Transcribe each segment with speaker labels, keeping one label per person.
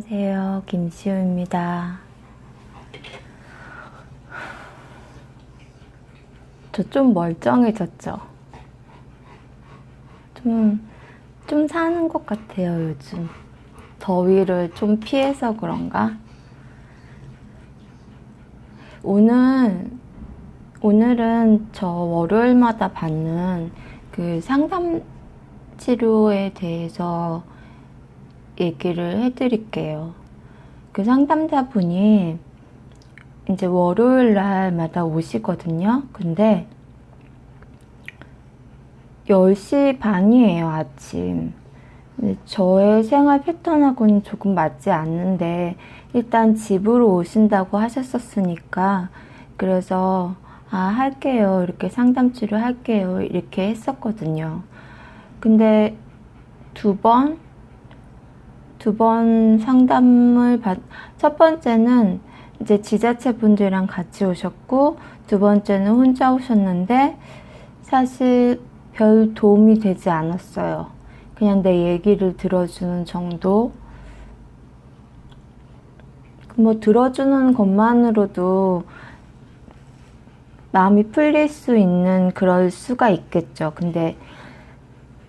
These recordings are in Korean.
Speaker 1: 안녕하세요. 김시우입니다. 저 좀 멀쩡해졌죠? 좀 사는 것 같아요, 요즘. 더위를 좀 피해서 그런가? 오늘은 저 월요일마다 받는 그 상담 치료에 대해서 얘기를 해드릴게요. 그 상담자분이 이제 월요일 날마다 오시거든요. 근데 10시 반이에요, 아침. 근데 저의 생활 패턴하고는 조금 맞지 않는데 일단 집으로 오신다고 하셨었으니까 그래서 할게요. 이렇게 상담 치료 할게요. 이렇게 했었거든요. 근데 두 번 상담을 첫 번째는 이제 지자체 분들이랑 같이 오셨고 두 번째는 혼자 오셨는데 사실 별 도움이 되지 않았어요. 그냥 내 얘기를 들어주는 정도. 뭐 들어주는 것만으로도 마음이 풀릴 수 있는 그럴 수가 있겠죠. 근데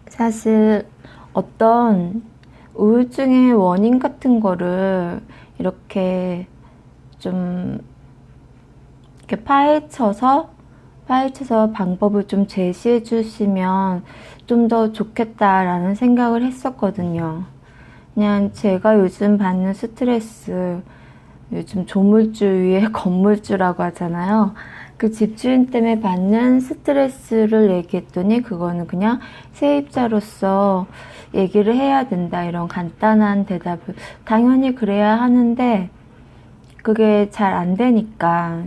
Speaker 1: 사실 어떤 우울증의 원인 같은 거를 이렇게 좀 이렇게 파헤쳐서 방법을 좀 제시해 주시면 좀 더 좋겠다라는 생각을 했었거든요. 그냥 제가 요즘 받는 스트레스, 요즘 조물주 위에 건물주라고 하잖아요. 그 집주인 때문에 받는 스트레스를 얘기했더니 그거는 그냥 세입자로서 얘기를 해야 된다, 이런 간단한 대답을 당연히 그래야 하는데 그게 잘 안 되니까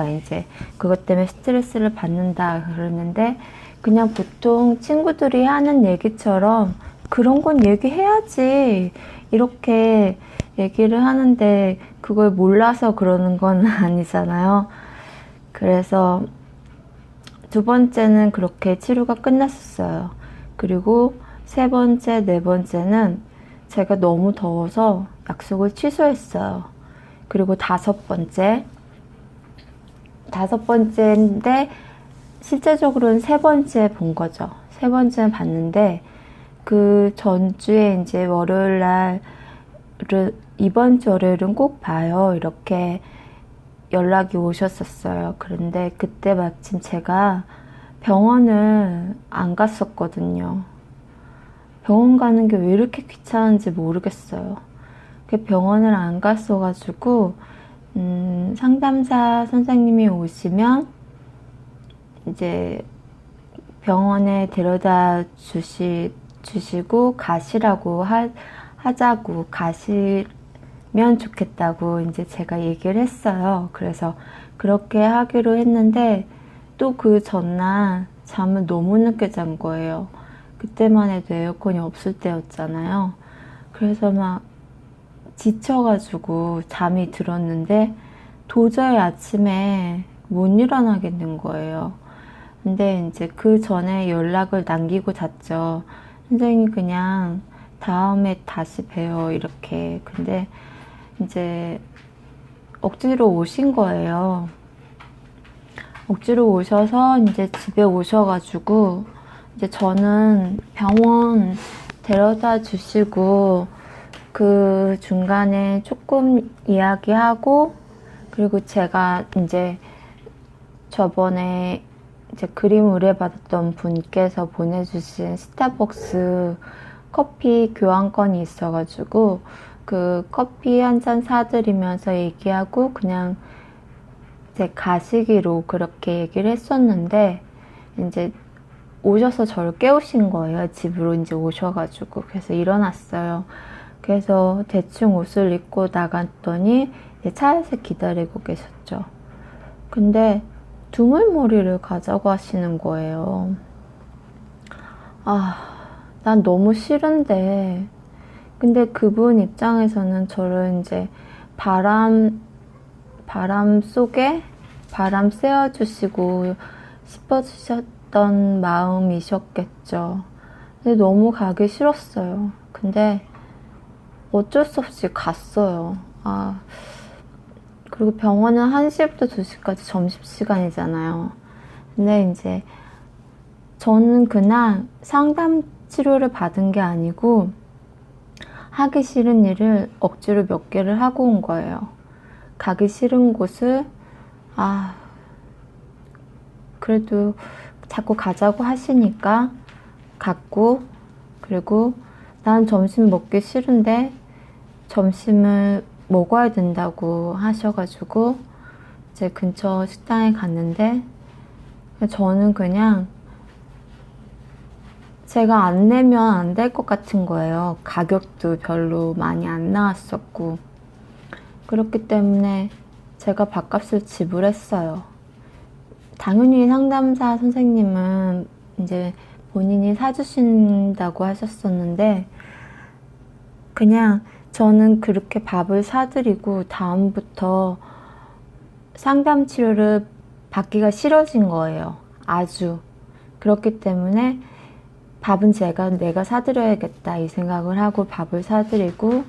Speaker 1: 이제 그것 때문에 스트레스를 받는다 그러는데 그냥 보통 친구들이 하는 얘기처럼 그런 건 얘기해야지 이렇게 얘기를 하는데 그걸 몰라서 그러는 건 아니잖아요. 그래서 두 번째는 그렇게 치료가 끝났었어요. 그리고 세 번째, 네 번째는 제가 너무 더워서 약속을 취소했어요. 그리고 다섯 번째인데 실제적으로는 세 번째 본 거죠. 세 번째는 봤는데 그 전주에 이제 월요일 날 이번 주 월요일은 꼭 봐요. 이렇게 연락이 오셨었어요. 그런데 그때 마침 제가 병원을 안 갔었거든요. 병원 가는 게 왜 이렇게 귀찮은지 모르겠어요. 병원을 안 갔어가지고 상담사 선생님이 오시면 이제 병원에 데려다 주시고 가시라고 하자고 가시면 좋겠다고 이제 제가 얘기를 했어요. 그래서 그렇게 하기로 했는데 또 그 전날 잠을 너무 늦게 잔 거예요. 그때만 해도 에어컨이 없을 때였잖아요. 그래서 막 지쳐가지고 잠이 들었는데 도저히 아침에 못 일어나겠는 거예요. 근데 이제 그 전에 연락을 남기고 잤죠. 선생님 그냥 다음에 다시 봬요 이렇게. 근데 이제 억지로 오신 거예요. 억지로 오셔서 이제 집에 오셔가지고 이제 저는 병원 데려다 주시고 그 중간에 조금 이야기하고 그리고 제가 이제 저번에 이제 그림 의뢰받았던 분께서 보내주신 스타벅스 커피 교환권이 있어가지고 그 커피 한 잔 사드리면서 얘기하고 그냥 이제 가시기로 그렇게 얘기를 했었는데 이제 오셔서 저를 깨우신 거예요. 집으로 이제 오셔가지고. 그래서 일어났어요. 그래서 대충 옷을 입고 나갔더니 차에서 기다리고 계셨죠. 근데 두물머리를 가자고 하시는 거예요. 난 너무 싫은데. 근데 그분 입장에서는 저를 이제 바람 속에 바람 쐬어주시고 싶어주셨던 마음이셨겠죠. 근데 너무 가기 싫었어요. 근데 어쩔 수 없이 갔어요. 그리고 병원은 1시부터 2시까지 점심시간이잖아요. 근데 이제 저는 그날 상담 치료를 받은 게 아니고 하기 싫은 일을 억지로 몇 개를 하고 온 거예요. 가기 싫은 곳을 그래도 자꾸 가자고 하시니까 갔고, 그리고 난 점심 먹기 싫은데 점심을 먹어야 된다고 하셔가지고 제 근처 식당에 갔는데, 저는 그냥 제가 안 내면 안 될 것 같은 거예요. 가격도 별로 많이 안 나왔었고. 그렇기 때문에 제가 밥값을 지불했어요. 당연히 상담사 선생님은 이제 본인이 사주신다고 하셨었는데, 그냥 저는 그렇게 밥을 사드리고 다음부터 상담 치료를 받기가 싫어진 거예요. 아주. 그렇기 때문에 밥은 내가 사드려야겠다 이 생각을 하고 밥을 사드리고,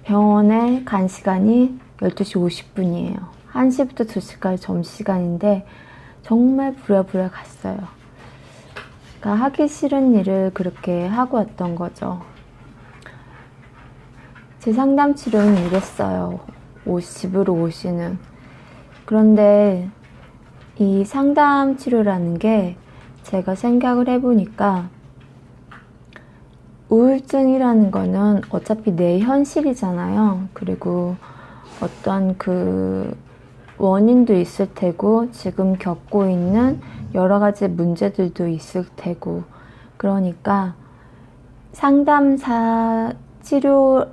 Speaker 1: 병원에 간 시간이 12시 50분이에요. 1시부터 2시까지 점심시간인데 정말 부랴부랴 갔어요. 그러니까 하기 싫은 일을 그렇게 하고 왔던 거죠. 제 상담 치료는 이랬어요. 집으로 오시는. 그런데 이 상담 치료라는 게 제가 생각을 해보니까, 우울증이라는 거는 어차피 내 현실이잖아요. 그리고 어떤 그 원인도 있을 테고, 지금 겪고 있는 여러 가지 문제들도 있을 테고, 그러니까 상담사 치료라는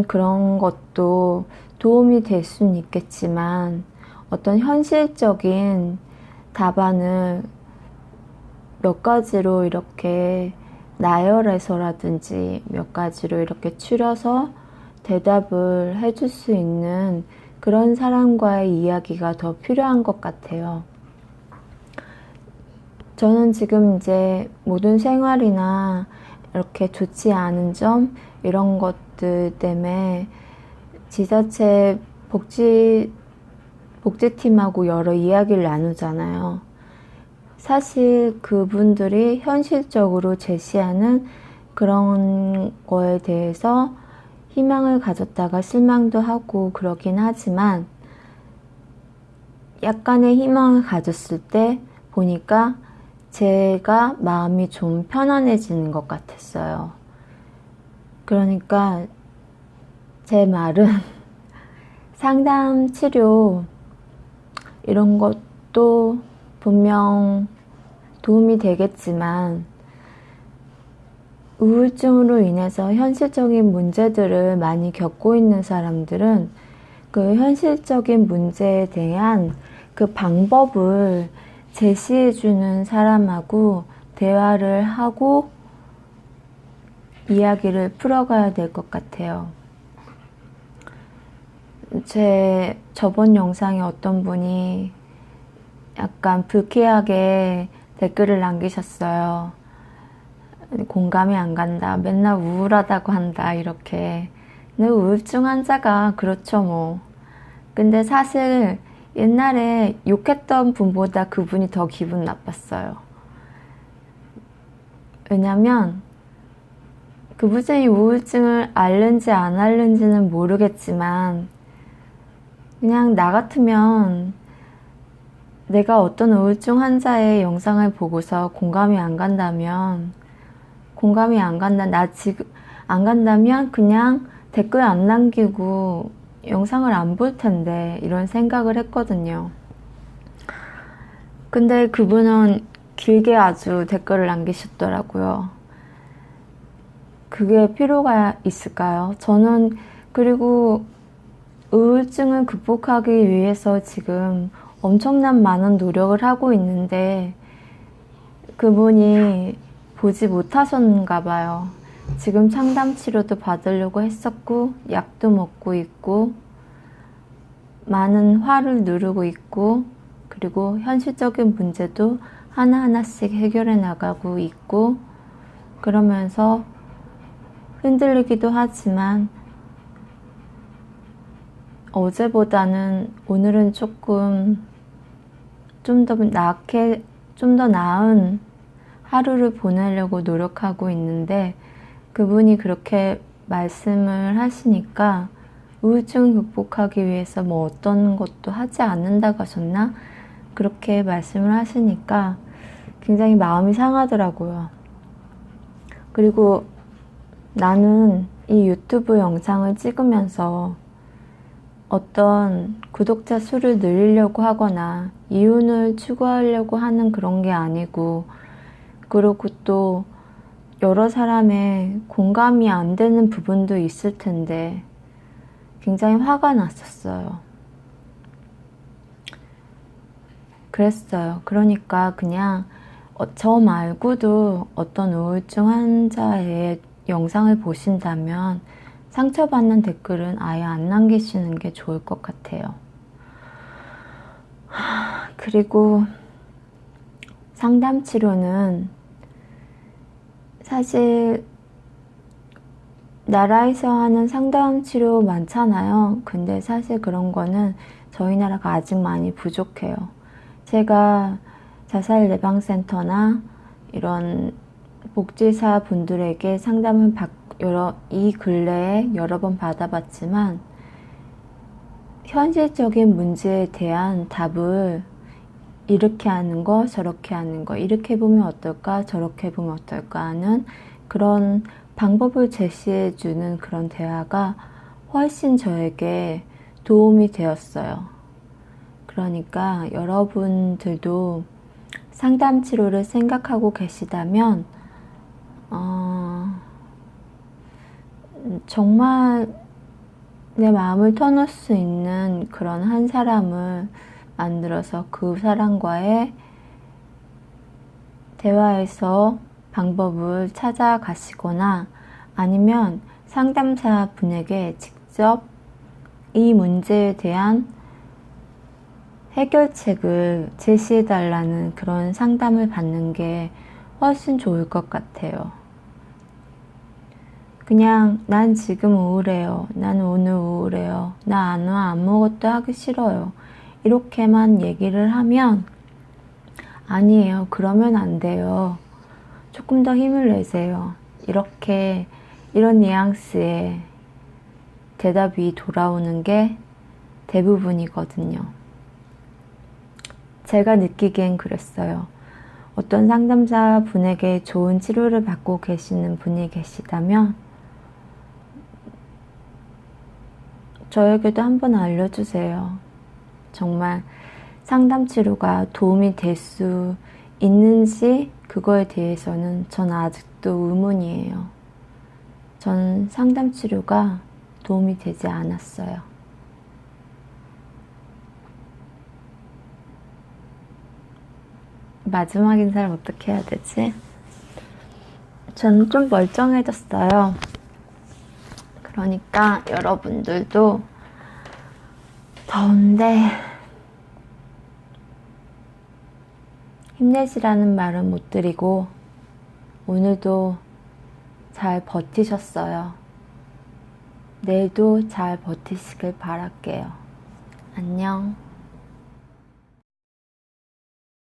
Speaker 1: 그런 것도 도움이 될 수는 있겠지만, 어떤 현실적인 답안을 몇 가지로 이렇게 나열해서라든지 몇 가지로 이렇게 추려서 대답을 해줄 수 있는 그런 사람과의 이야기가 더 필요한 것 같아요. 저는 지금 이제 모든 생활이나 이렇게 좋지 않은 점, 이런 것들 때문에 지자체 복지팀하고 여러 이야기를 나누잖아요. 사실 그분들이 현실적으로 제시하는 그런 거에 대해서 희망을 가졌다가 실망도 하고 그러긴 하지만, 약간의 희망을 가졌을 때 보니까 제가 마음이 좀 편안해지는 것 같았어요. 그러니까 제 말은 상담 치료 이런 것도 분명 도움이 되겠지만, 우울증으로 인해서 현실적인 문제들을 많이 겪고 있는 사람들은 그 현실적인 문제에 대한 그 방법을 제시해주는 사람하고 대화를 하고 이야기를 풀어가야 될 것 같아요. 제 저번 영상에 어떤 분이 약간 불쾌하게 댓글을 남기셨어요. 공감이 안 간다, 맨날 우울하다고 한다, 이렇게. 근데 우울증 환자가 그렇죠 뭐. 근데 사실 옛날에 욕했던 분보다 그분이 더 기분 나빴어요. 왜냐면 그분이 우울증을 앓는지 안 앓는지는 모르겠지만, 그냥 나 같으면 내가 어떤 우울증 환자의 영상을 보고서 공감이 안 간다면, 나 지금 안 간다면 그냥 댓글 안 남기고 영상을 안 볼 텐데, 이런 생각을 했거든요. 근데 그분은 길게 아주 댓글을 남기셨더라고요. 그게 필요가 있을까요? 저는 그리고 우울증을 극복하기 위해서 지금 엄청난 많은 노력을 하고 있는데, 그분이 보지 못하셨는가 봐요. 지금 상담 치료도 받으려고 했었고, 약도 먹고 있고, 많은 화를 누르고 있고, 그리고 현실적인 문제도 하나하나씩 해결해 나가고 있고, 그러면서 흔들리기도 하지만 어제보다는 오늘은 조금 좀 더 나은 하루를 보내려고 노력하고 있는데, 그분이 그렇게 말씀을 하시니까 우울증을 극복하기 위해서 뭐 어떤 것도 하지 않는다고 하셨나? 그렇게 말씀을 하시니까 굉장히 마음이 상하더라고요. 그리고 나는 이 유튜브 영상을 찍으면서 어떤 구독자 수를 늘리려고 하거나 이윤을 추구하려고 하는 그런 게 아니고, 그리고 또 여러 사람의 공감이 안 되는 부분도 있을 텐데 굉장히 화가 났었어요. 그랬어요. 그러니까 그냥 저 말고도 어떤 우울증 환자의 영상을 보신다면 상처받는 댓글은 아예 안 남기시는 게 좋을 것 같아요. 그리고 상담 치료는 사실 나라에서 하는 상담 치료 많잖아요. 근데 사실 그런 거는 저희 나라가 아직 많이 부족해요. 제가 자살 예방센터나 이런 복지사 분들에게 상담을 이 근래에 여러 번 받아봤지만 현실적인 문제에 대한 답을 이렇게 하는 거, 저렇게 하는 거, 이렇게 보면 어떨까, 저렇게 보면 어떨까 하는 그런 방법을 제시해주는 그런 대화가 훨씬 저에게 도움이 되었어요. 그러니까 여러분들도 상담 치료를 생각하고 계시다면 정말 내 마음을 터놓을 수 있는 그런 한 사람을 만들어서 그 사람과의 대화에서 방법을 찾아가시거나 아니면 상담사 분에게 직접 이 문제에 대한 해결책을 제시해달라는 그런 상담을 받는 게 훨씬 좋을 것 같아요. 그냥 난 지금 우울해요. 난 오늘 우울해요. 나 아무것도 하기 싫어요. 이렇게만 얘기를 하면 아니에요. 그러면 안 돼요. 조금 더 힘을 내세요. 이런 뉘앙스의 대답이 돌아오는 게 대부분이거든요. 제가 느끼기엔 그랬어요. 어떤 상담사 분에게 좋은 치료를 받고 계시는 분이 계시다면 저에게도 한번 알려주세요. 정말 상담 치료가 도움이 될 수 있는지 그거에 대해서는 전 아직도 의문이에요. 전 상담 치료가 도움이 되지 않았어요. 마지막 인사를 어떻게 해야 되지? 저는 좀 멀쩡해졌어요. 그러니까 여러분들도 더운데 힘내시라는 말은 못 드리고 오늘도 잘 버티셨어요. 내일도 잘 버티시길 바랄게요. 안녕.